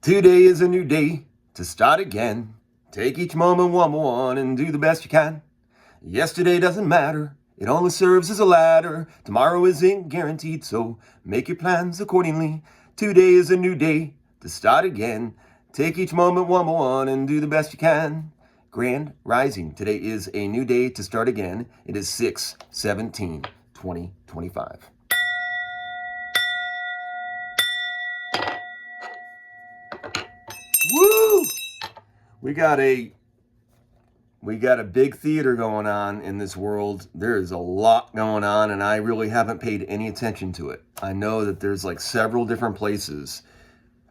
Today is a new day to start again. Take each moment one by one and do the best you can. Yesterday doesn't matter, it only serves as a ladder. Tomorrow isn't guaranteed, so make your plans accordingly. Today is a new day to start again. Take each moment one by one and do the best you can. Grand Rising. Today is a new day to start again. It is 6/17/2025. Woo! We got a big theater going on in this world. There is a lot going on, and I really haven't paid any attention to it. I know that there's like several different places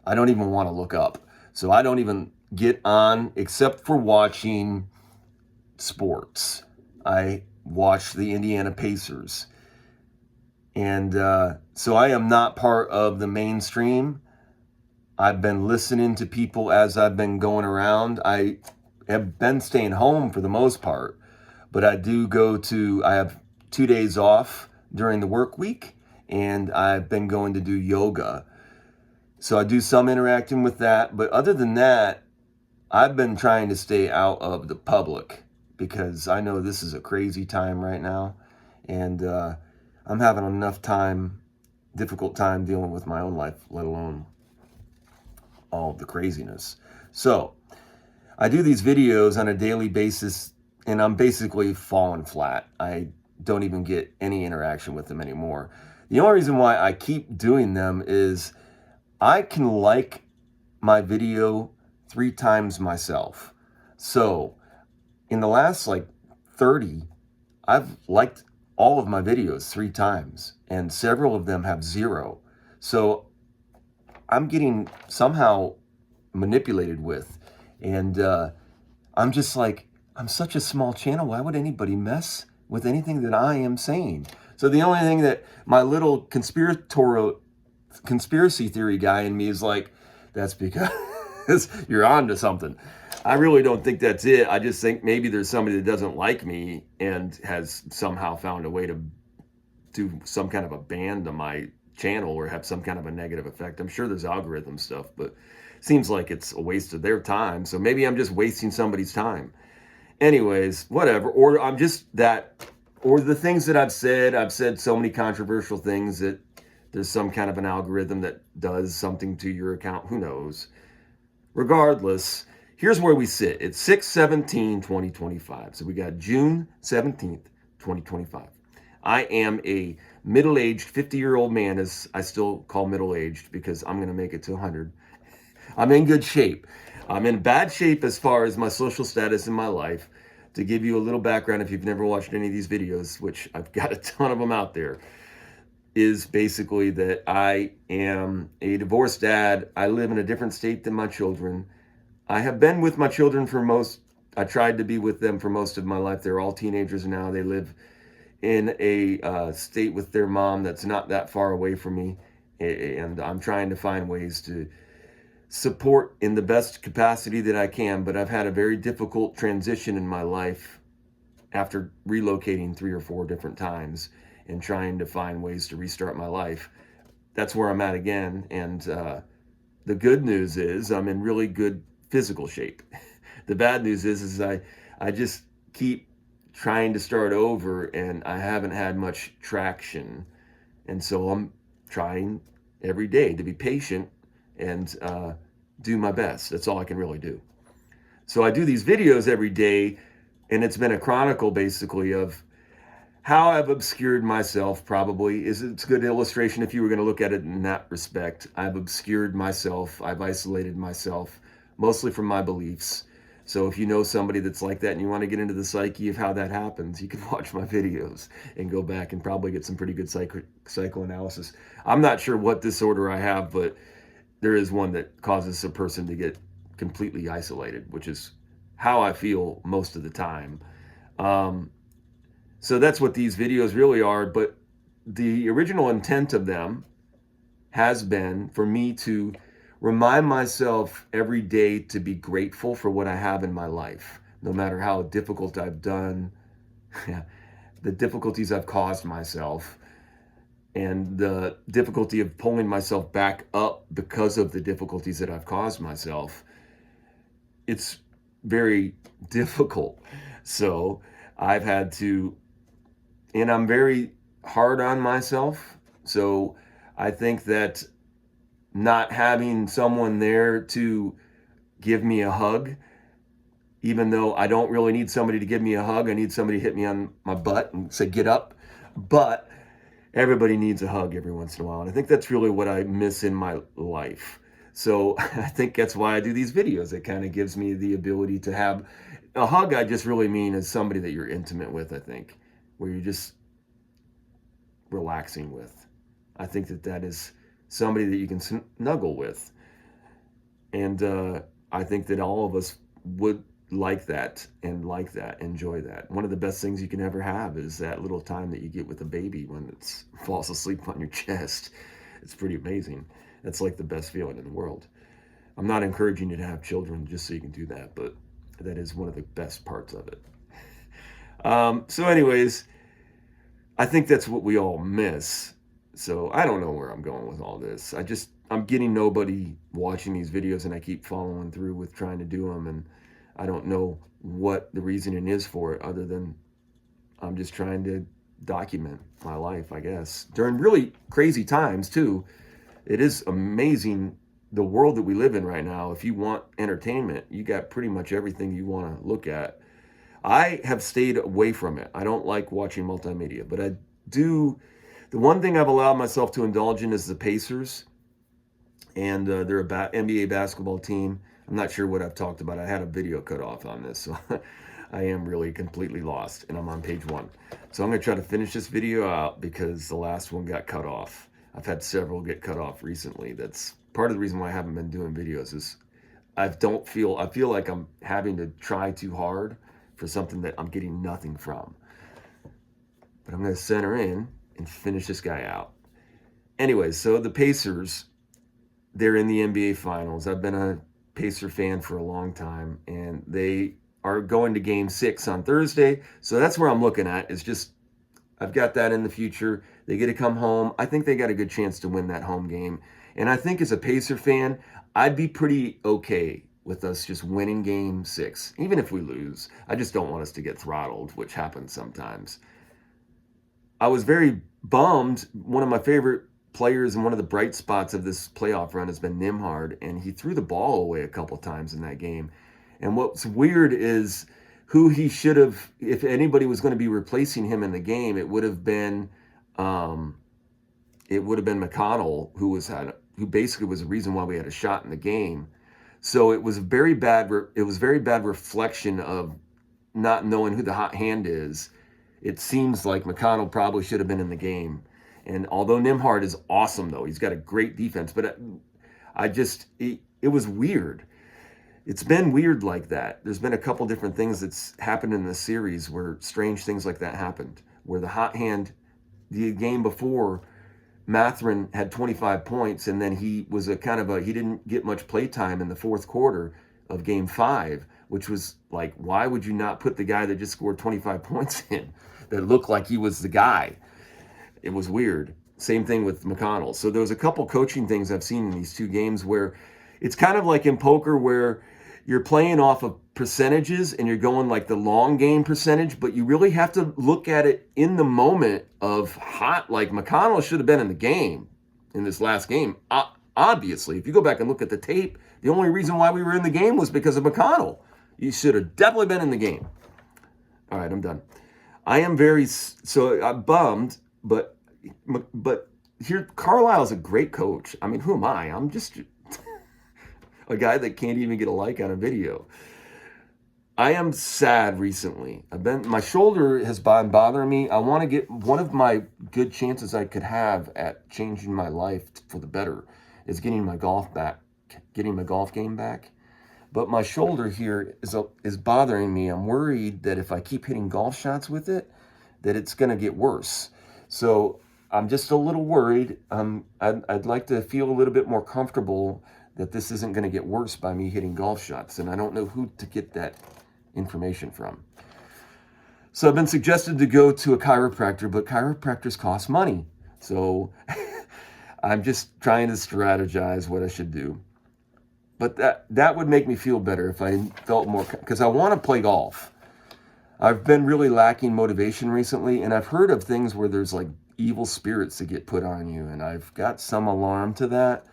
I don't even want to look up. So I don't even get on except for watching sports. I watch the Indiana Pacers. And so I am not part of the mainstream. I've been listening to people as I've been going around. I have been staying home for the most part, but I have 2 days off during the work week, and I've been going to do yoga. So I do some interacting with that, but other than that, I've been trying to stay out of the public because I know this is a crazy time right now, and I'm having difficult time dealing with my own life, let alone all of the craziness. So I do these videos on a daily basis, and I'm basically falling flat. I don't even get any interaction with them anymore. The only reason why I keep doing them is I can like my video 3 times myself. So in the last 30, I've liked all of my videos 3 times, and several of them have 0. So I'm getting somehow manipulated with, and I'm just like, I'm such a small channel. Why would anybody mess with anything that I am saying? So the only thing that my little conspiracy theory guy in me is like, that's because you're on to something. I really don't think that's it. I just think maybe there's somebody that doesn't like me and has somehow found a way to do some kind of a ban to my channel or have some kind of a negative effect. I'm sure there's algorithm stuff, but it seems like it's a waste of their time. So maybe I'm just wasting somebody's time. Anyways, whatever. Or I'm just that, or the things that I've said so many controversial things that there's some kind of an algorithm that does something to your account. Who knows? Regardless, here's where we sit. It's 6/17/2025. So we got June 17th, 2025. I am a middle-aged 50-year-old man, as I still call middle-aged because I'm going to make it to 100. I'm in good shape. I'm in bad shape as far as my social status in my life. To give you a little background, if you've never watched any of these videos, which I've got a ton of them out there, is basically that I am a divorced dad. I live in a different state than my children. I have been with my children I tried to be with them for most of my life. They're all teenagers now. They live in a state with their mom that's not that far away from me. And I'm trying to find ways to support in the best capacity that I can. But I've had a very difficult transition in my life after relocating 3 or 4 different times and trying to find ways to restart my life. That's where I'm at again. And the good news is I'm in really good physical shape. The bad news is I just keep trying to start over, and I haven't had much traction. And so I'm trying every day to be patient and do my best. That's all I can really do. So I do these videos every day, and it's been a chronicle basically of how I've obscured myself. Probably it's a good illustration if you were going to look at it in that respect. I've obscured myself. I've isolated myself, mostly from my beliefs. So if you know somebody that's like that and you want to get into the psyche of how that happens, you can watch my videos and go back and probably get some pretty good psychoanalysis. I'm not sure what disorder I have, but there is one that causes a person to get completely isolated, which is how I feel most of the time. So that's what these videos really are. But the original intent of them has been for me to remind myself every day to be grateful for what I have in my life, no matter how difficult I've done, the difficulties I've caused myself. and the difficulty of pulling myself back up because of the difficulties that I've caused myself, it's very difficult. So I've had to, and I'm very hard on myself. So I think that not having someone there to give me a hug, even though I don't really need somebody to give me a hug, I need somebody to hit me on my butt and say, get up. But everybody needs a hug every once in a while. And I think that's really what I miss in my life. So I think that's why I do these videos. It kind of gives me the ability to have a hug. I just really mean as somebody that you're intimate with, I think, where you're just relaxing with. I think that that is somebody that you can snuggle with. And I think that all of us would like that and enjoy that. One of the best things you can ever have is that little time that you get with a baby when it falls asleep on your chest. It's pretty amazing. That's like the best feeling in the world. I'm not encouraging you to have children just so you can do that, but that is one of the best parts of it. So anyways, I think that's what we all miss. So I don't know where I'm going with all this. I'm getting nobody watching these videos, and I keep following through with trying to do them, and I don't know what the reasoning is for it other than I'm just trying to document my life, I guess. During really crazy times too. It is amazing the world that we live in right now. If you want entertainment, you got pretty much everything you want to look at. I have stayed away from it. I don't like watching multimedia, but I do. The one thing I've allowed myself to indulge in is the Pacers, and they're a NBA basketball team. I'm not sure what I've talked about. I had a video cut off on this, so I am really completely lost, and I'm on page 1. So I'm going to try to finish this video out because the last one got cut off. I've had several get cut off recently. That's part of the reason why I haven't been doing videos is I feel like I'm having to try too hard for something that I'm getting nothing from. But I'm going to center in and finish this guy out. Anyways, so the Pacers, they're in the NBA Finals. I've been a Pacer fan for a long time, and they are going to Game 6 on Thursday. So that's where I'm looking at, is just I've got that in the future. They get to come home. I think they got a good chance to win that home game. And I think as a Pacer fan, I'd be pretty okay with us just winning Game 6, even if we lose. I just don't want us to get throttled, which happens sometimes. I was very bummed. One of my favorite players and one of the bright spots of this playoff run has been Nembhard, and he threw the ball away a couple times in that game. And what's weird is who he should have, if anybody was going to be replacing him in the game, it would have been McConnell, who basically was the reason why we had a shot in the game. So it was very bad reflection of not knowing who the hot hand is. It seems like McConnell probably should have been in the game. And although Nembhard is awesome, though, he's got a great defense, but it was weird. It's been weird like that. There's been a couple different things that's happened in the series where strange things like that happened, where the hot hand, the game before, Mathurin had 25 points, and then he was he didn't get much play time in the fourth quarter of Game 5, which was like, why would you not put the guy that just scored 25 points in that looked like he was the guy? It was weird. Same thing with McConnell. So there was a couple coaching things I've seen in these two games where it's kind of like in poker where you're playing off of percentages and you're going like the long game percentage, but you really have to look at it in the moment of hot. Like McConnell should have been in the game in this last game. Obviously, if you go back and look at the tape, the only reason why we were in the game was because of McConnell. You should have definitely been in the game. All right, I'm done. I am I'm bummed, but here, Carlisle's a great coach. I mean, who am I? I'm just a guy that can't even get a like on a video. I am sad recently. My shoulder has been bothering me. I want to get one of my good chances I could have at changing my life for the better is getting my golf game back. But my shoulder here is bothering me. I'm worried that if I keep hitting golf shots with it, that it's going to get worse. So I'm just a little worried. I'd like to feel a little bit more comfortable that this isn't going to get worse by me hitting golf shots. And I don't know who to get that information from. So I've been suggested to go to a chiropractor, but chiropractors cost money. So I'm just trying to strategize what I should do. But that would make me feel better if I felt more, because I want to play golf. I've been really lacking motivation recently, and I've heard of things where there's like evil spirits that get put on you, and I've got some alarm to that.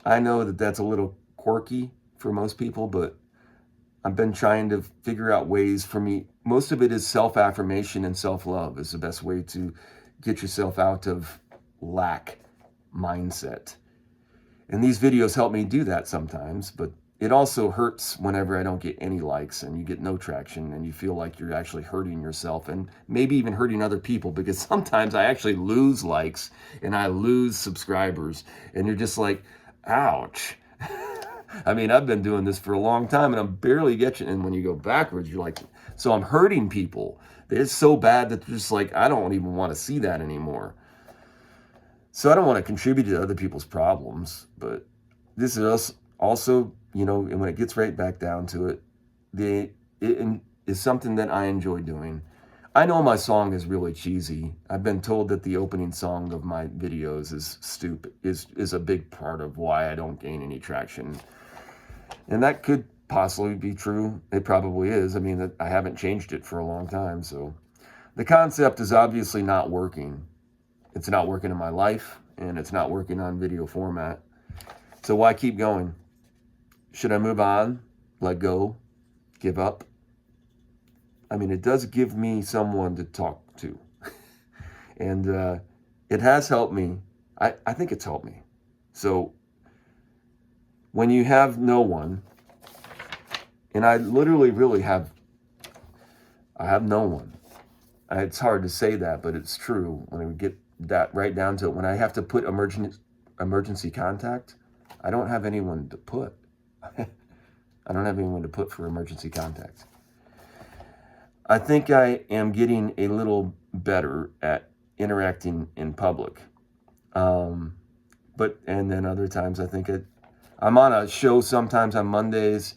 I know that that's a little quirky for most people, but I've been trying to figure out ways for me. Most of it is self-affirmation and self-love is the best way to get yourself out of lack mindset. And these videos help me do that sometimes, but it also hurts whenever I don't get any likes and you get no traction and you feel like you're actually hurting yourself and maybe even hurting other people, because sometimes I actually lose likes and I lose subscribers and you're just like, ouch. I mean, I've been doing this for a long time and I'm barely getting, and when you go backwards, you're like, so I'm hurting people. It's so bad that they're just like, I don't even want to see that anymore. So I don't want to contribute to other people's problems, but this is also, you know, and when it gets right back down to it, it is something that I enjoy doing. I know my song is really cheesy. I've been told that the opening song of my videos is stupid, is a big part of why I don't gain any traction. And that could possibly be true. It probably is. I mean, I haven't changed it for a long time. So the concept is obviously not working. It's not working in my life, and it's not working on video format. So why keep going? Should I move on, let go, give up? I mean, it does give me someone to talk to. And it has helped me. I think it's helped me. So when you have no one, and I literally really have no one. It's hard to say that, but it's true. When we get that right down to it, when I have to put emergency contact, I don't have anyone to put. I don't have anyone to put for emergency contact. I think I am getting a little better at interacting in public. And then other times I think I'm on a show sometimes on Mondays,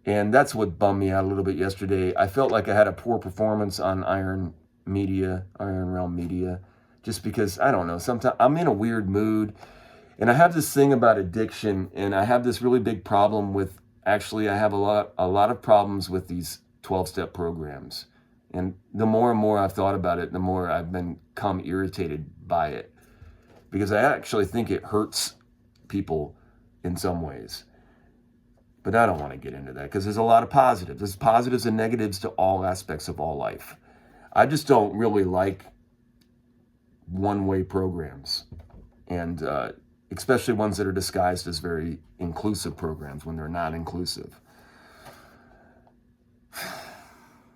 and that's what bummed me out a little bit yesterday. I felt like I had a poor performance on Iron Realm Media, just because, I don't know, sometimes I'm in a weird mood, and I have this thing about addiction, and I have this really big problem with, actually, I have a lot of problems with these 12-step programs. And the more and more I've thought about it, the more I've become irritated by it, because I actually think it hurts people in some ways. But I don't want to get into that, because there's a lot of positives. There's positives and negatives to all aspects of all life. I just don't really like one-way programs, and especially ones that are disguised as very inclusive programs when they're not inclusive.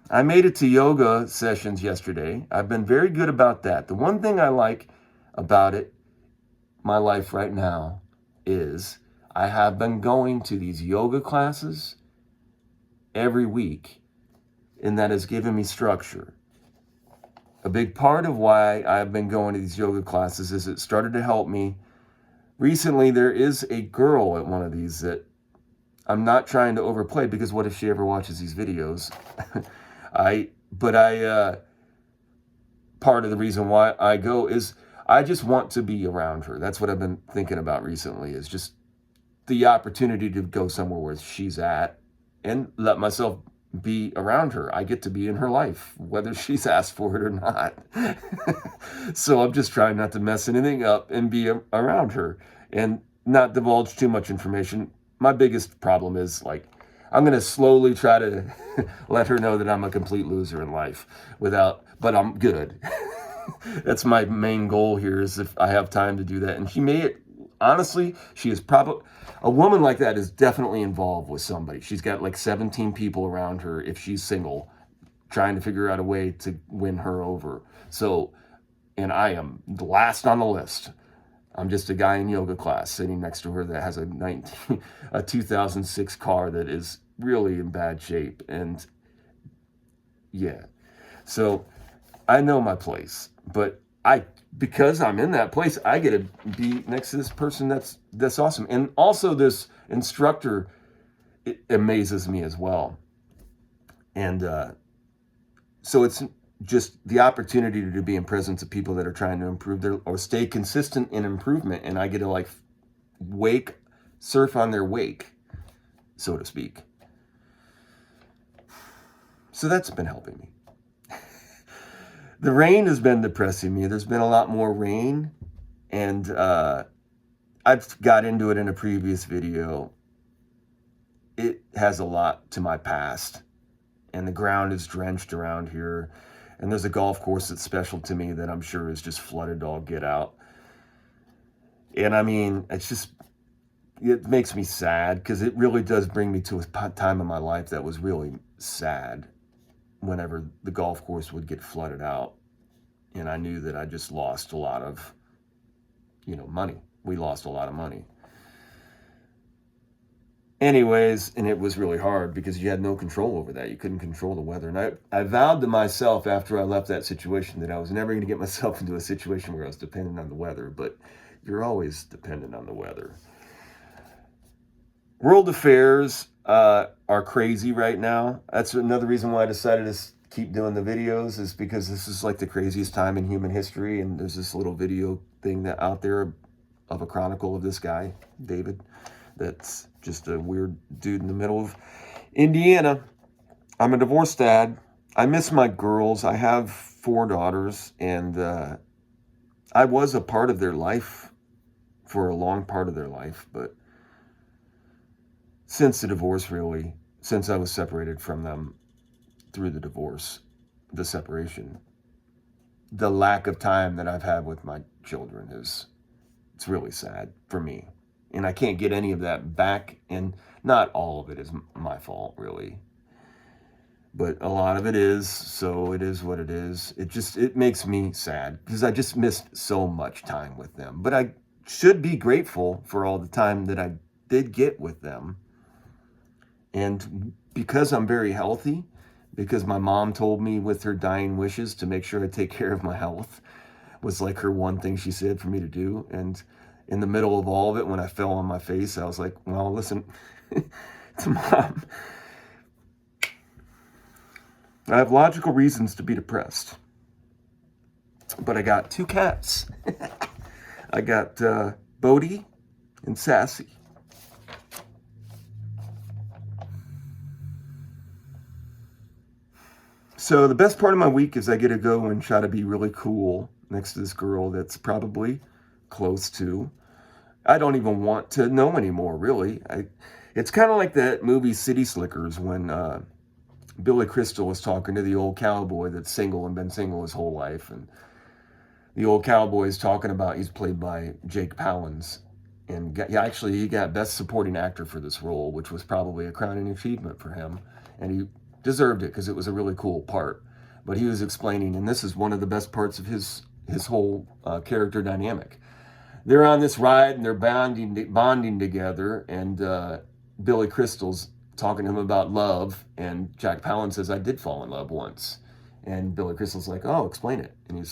I made it to yoga sessions yesterday. I've been very good about that. The one thing I like about it, my life right now, is I have been going to these yoga classes every week, and that has given me structure. A big part of why I've been going to these yoga classes is it started to help me. Recently, there is a girl at one of these that I'm not trying to overplay, because what if she ever watches these videos? Part of the reason why I go is I just want to be around her. That's what I've been thinking about recently, is just the opportunity to go somewhere where she's at and let myself be around her. I get to be in her life, whether she's asked for it or not. So I'm just trying not to mess anything up and be around her and not divulge too much information. My biggest problem is, like, I'm going to slowly try to let her know that I'm a complete loser in life but I'm good. That's my main goal here, is if I have time to do that. And honestly, she is probably, a woman like that is definitely involved with somebody. She's got like 17 people around her, if she's single, trying to figure out a way to win her over. So, and I am last on the list. I'm just a guy in yoga class sitting next to her that has a 2006 car that is really in bad shape. And yeah, so I know my place, but because I'm in that place, I get to be next to this person that's awesome. And also this instructor, it amazes me as well. And so it's just the opportunity to be in presence of people that are trying to improve their or stay consistent in improvement, and I get to like surf on their wake, so to speak. So that's been helping me. The rain has been depressing me. There's been a lot more rain, and I've got into it in a previous video. It has a lot to my past, and the ground is drenched around here, and there's a golf course that's special to me that I'm sure is just flooded to all get out. And I mean, it makes me sad, because it really does bring me to a time in my life that was really sad whenever the golf course would get flooded out. And I knew that I just lost a lot of, money. We lost a lot of money. Anyways, and it was really hard because you had no control over that. You couldn't control the weather. And I vowed to myself after I left that situation that I was never going to get myself into a situation where I was dependent on the weather. But you're always dependent on the weather. World affairs are crazy right now. That's another reason why I decided to keep doing the videos, is because this is like the craziest time in human history. And there's this little video thing that out there of a chronicle of this guy, David, that's just a weird dude in the middle of Indiana. I'm a divorced dad. I miss my girls. I have 4 daughters, and I was a part of their life for a long part of their life, but since the divorce, really, since I was separated from them through the divorce, the separation, the lack of time that I've had with my children it's really sad for me. And I can't get any of that back, and not all of it is my fault, really. But a lot of it is, so it is what it is. It makes me sad, because I just missed so much time with them. But I should be grateful for all the time that I did get with them. And because I'm very healthy, because my mom told me with her dying wishes to make sure I take care of my health, was like her one thing she said for me to do. And in the middle of all of it, when I fell on my face, I was like, well, listen, to Mom, I have logical reasons to be depressed, but I got 2 cats. I got Bodie and Sassy. So the best part of my week is I get to go and try to be really cool next to this girl that's probably close to. I don't even want to know anymore, really. It's kind of like that movie City Slickers, when Billy Crystal was talking to the old cowboy that's single and been single his whole life. And the old cowboy is talking about, he's played by Jake Palance. And he got Best Supporting Actor for this role, which was probably a crowning achievement for him. And he deserved it, because it was a really cool part. But he was explaining, and this is one of the best parts of his whole character dynamic. They're on this ride, and they're bonding together, and Billy Crystal's talking to him about love, and Jack Palance says, I did fall in love once. And Billy Crystal's like, oh, explain it. And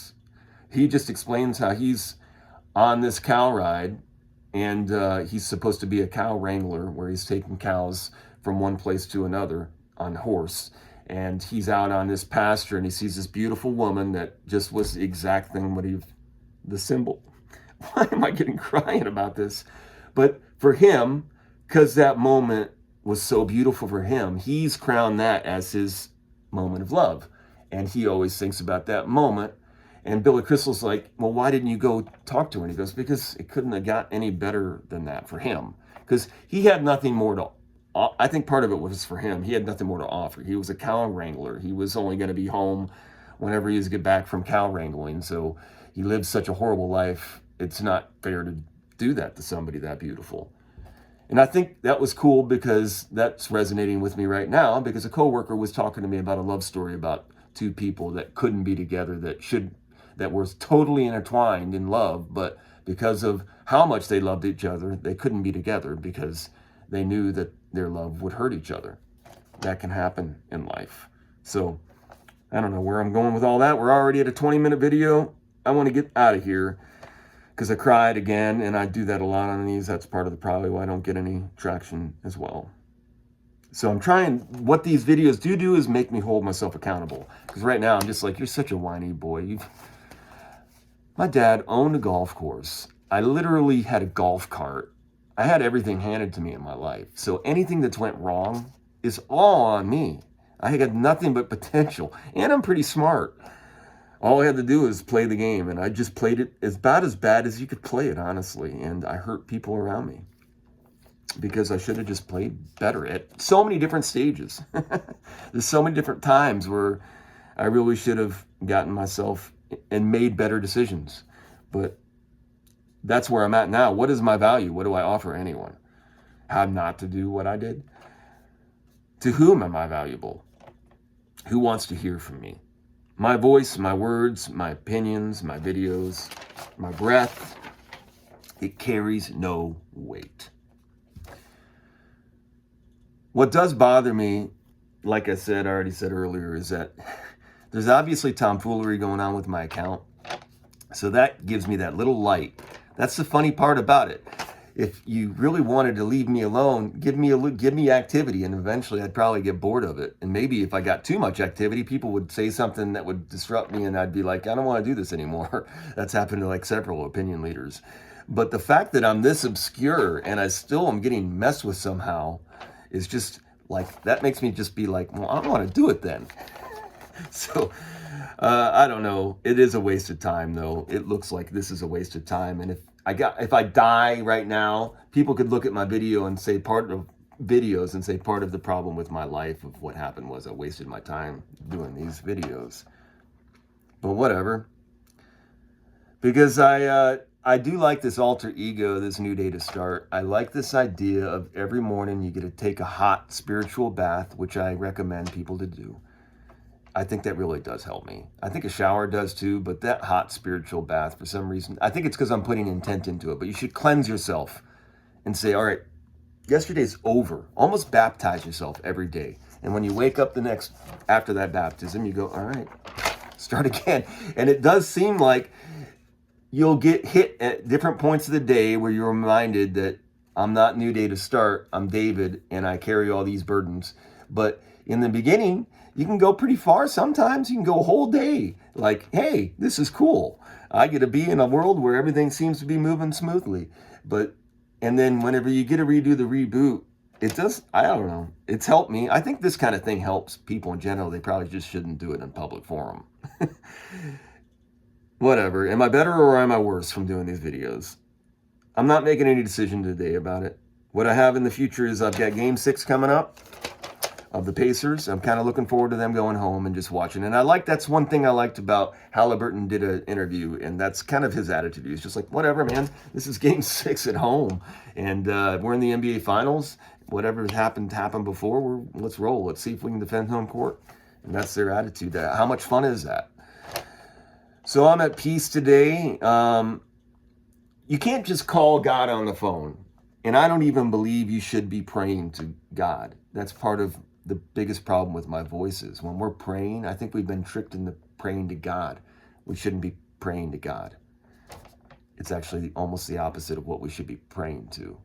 he just explains how he's on this cow ride, and he's supposed to be a cow wrangler, where he's taking cows from one place to another on horse. And he's out on this pasture, and he sees this beautiful woman that just was the exact thing the symbol. Why am I getting crying about this? But for him, because that moment was so beautiful for him, he's crowned that as his moment of love. And he always thinks about that moment. And Billy Crystal's like, well, why didn't you go talk to her? And he goes, because it couldn't have got any better than that for him. Because he had nothing more to I think part of it was for him. He had nothing more to offer. He was a cow wrangler. He was only going to be home whenever he was to get back from cow wrangling. So he lived such a horrible life. It's not fair to do that to somebody that beautiful. And I think that was cool, because that's resonating with me right now, because a coworker was talking to me about a love story about 2 people that couldn't be together, that were totally intertwined in love, but because of how much they loved each other, they couldn't be together because they knew that their love would hurt each other. That can happen in life. So I don't know where I'm going with all that. We're already at a 20-minute video. I want to get out of here, because I cried again, and I do that a lot on these. That's part of the probably why I don't get any traction as well. So I'm trying, what these videos do is make me hold myself accountable. Because right now I'm just like, you're such a whiny boy. My dad owned a golf course. I literally had a golf cart. I had everything handed to me in my life. So anything that's went wrong is all on me. I had nothing but potential. And I'm pretty smart. All I had to do was play the game. And I just played it as bad as you could play it, honestly. And I hurt people around me. Because I should have just played better at so many different stages. There's so many different times where I really should have gotten myself and made better decisions. But that's where I'm at now. What is my value? What do I offer anyone? How not to do what I did? To whom am I valuable? Who wants to hear from me? My voice, my words, my opinions, my videos, my breath, it carries no weight. What does bother me, like I already said earlier, is that there's obviously tomfoolery going on with my account. So that gives me that little light. That's the funny part about it. If you really wanted to leave me alone, give me activity, and eventually I'd probably get bored of it. And maybe if I got too much activity, people would say something that would disrupt me, and I'd be like, I don't want to do this anymore. That's happened to like several opinion leaders. But the fact that I'm this obscure and I still am getting messed with somehow is just like, that makes me just be like, well, I don't want to do it then. So I don't know. It is a waste of time, though. It looks like this is a waste of time. And if I die right now, people could look at my video and say part of the problem with my life of what happened was I wasted my time doing these videos. But whatever. Because I do like this alter ego, this new day to start. I like this idea of every morning you get to take a hot spiritual bath, which I recommend people to do. I think that really does help me. I think a shower does too, but that hot spiritual bath, for some reason, I think it's because I'm putting intent into it, but you should cleanse yourself and say, all right, yesterday's over. Almost baptize yourself every day. And when you wake up after that baptism, you go, all right, start again. And it does seem like you'll get hit at different points of the day where you're reminded that I'm not new day to start. I'm David and I carry all these burdens. But in the beginning, you can go pretty far. Sometimes you can go a whole day. Like, hey, this is cool. I get to be in a world where everything seems to be moving smoothly. And then whenever you get to redo the reboot, it does, I don't know. It's helped me. I think this kind of thing helps people in general. They probably just shouldn't do it in public forum. Whatever. Am I better or am I worse from doing these videos? I'm not making any decision today about it. What I have in the future is I've got Game 6 coming up of the Pacers. I'm kind of looking forward to them going home and just watching. And that's one thing I liked about Halliburton did an interview, and that's kind of his attitude. He's just like, whatever, man. This is Game 6 at home. And we're in the NBA Finals. Whatever happened before. Let's roll. Let's see if we can defend home court. And that's their attitude. How much fun is that? So I'm at peace today. You can't just call God on the phone. And I don't even believe you should be praying to God. That's part of the biggest problem with my voices. When we're praying, I think we've been tricked into praying to God. We shouldn't be praying to God. It's actually almost the opposite of what we should be praying to.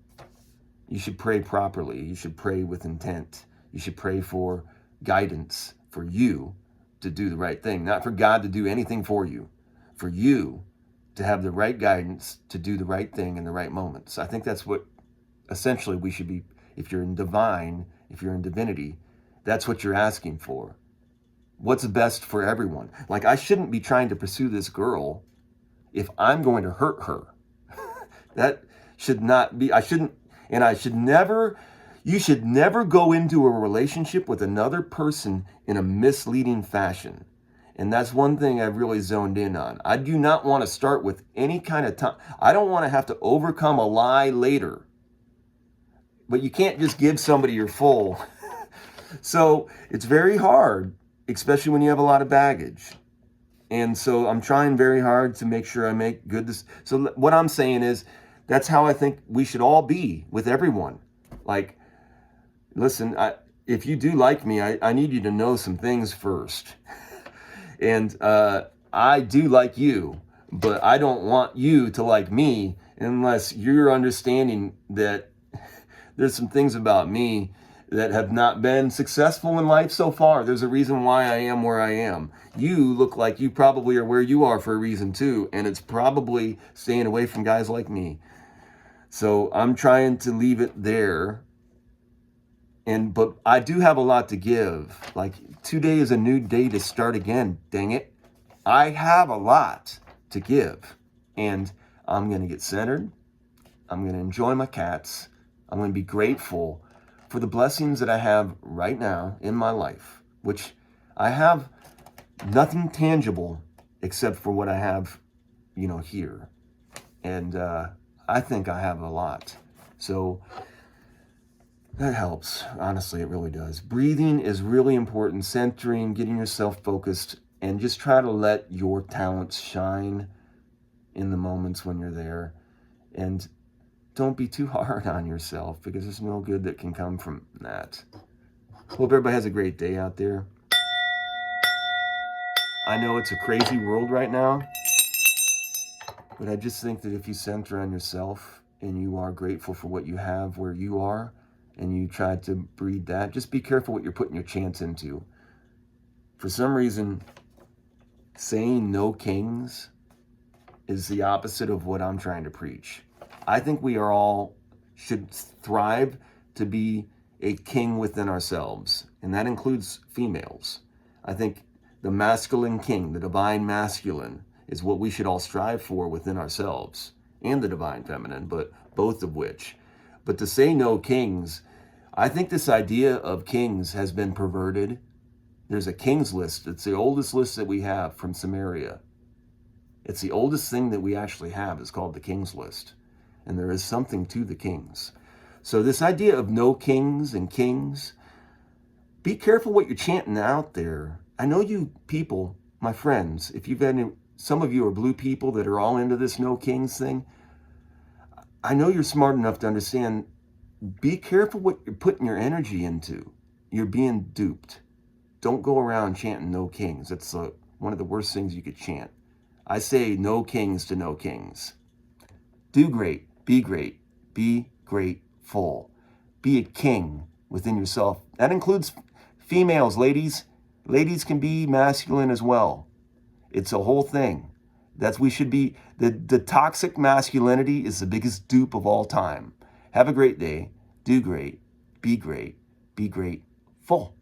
You should pray properly. You should pray with intent. You should pray for guidance for you to do the right thing, not for God to do anything for you, for you to have the right guidance to do the right thing in the right moments. I think that's what essentially we should be, if you're in divinity, that's what you're asking for. What's best for everyone? Like, I shouldn't be trying to pursue this girl if I'm going to hurt her. That should not be, you should never go into a relationship with another person in a misleading fashion. And that's one thing I've really zoned in on. I do not want to start with any kind of time. I don't want to have to overcome a lie later. But you can't just give somebody your full. So it's very hard, especially when you have a lot of baggage. And so I'm trying very hard to make sure I make good decisions. So what I'm saying is, that's how I think we should all be with everyone. Like, listen, if you do like me, I need you to know some things first. And I do like you, but I don't want you to like me unless you're understanding that there's some things about me that have not been successful in life so far. There's a reason why I am where I am. You look like you probably are where you are for a reason too, and it's probably staying away from guys like me. So I'm trying to leave it there. But I do have a lot to give. Like, today is a new day to start again, dang it. I have a lot to give. And I'm going to get centered. I'm going to enjoy my cats. I'm going to be grateful for the blessings that I have right now in my life, which I have nothing tangible except for what I have, here. And I think I have a lot. So that helps. Honestly, it really does. Breathing is really important. Centering, getting yourself focused, and just try to let your talents shine in the moments when you're there. And don't be too hard on yourself, because there's no good that can come from that. Hope everybody has a great day out there. I know it's a crazy world right now, but I just think that if you center on yourself and you are grateful for what you have where you are, and you try to breed that, just be careful what you're putting your chance into. For some reason, saying no kings is the opposite of what I'm trying to preach. I think we are all should thrive to be a king within ourselves, and that includes females. I think the masculine king, the divine masculine, is what we should all strive for within ourselves, and the divine feminine, but both of which. But to say no kings, I think this idea of kings has been perverted. There's a king's list. It's the oldest list that we have from Samaria. It's the oldest thing that we actually have. It's called the king's list. And there is something to the kings. So this idea of no kings and kings, be careful what you're chanting out there. I know you people, my friends, if you've had any, some of you are blue people that are all into this no kings thing. I know you're smart enough to understand, be careful what you're putting your energy into. You're being duped. Don't go around chanting no kings. That's one of the worst things you could chant. I say no kings to no kings. Do great, be grateful. Be a king within yourself. That includes females, ladies. Ladies can be masculine as well. It's a whole thing. We should be, the toxic masculinity is the biggest dupe of all time. Have a great day. Do great. Be grateful.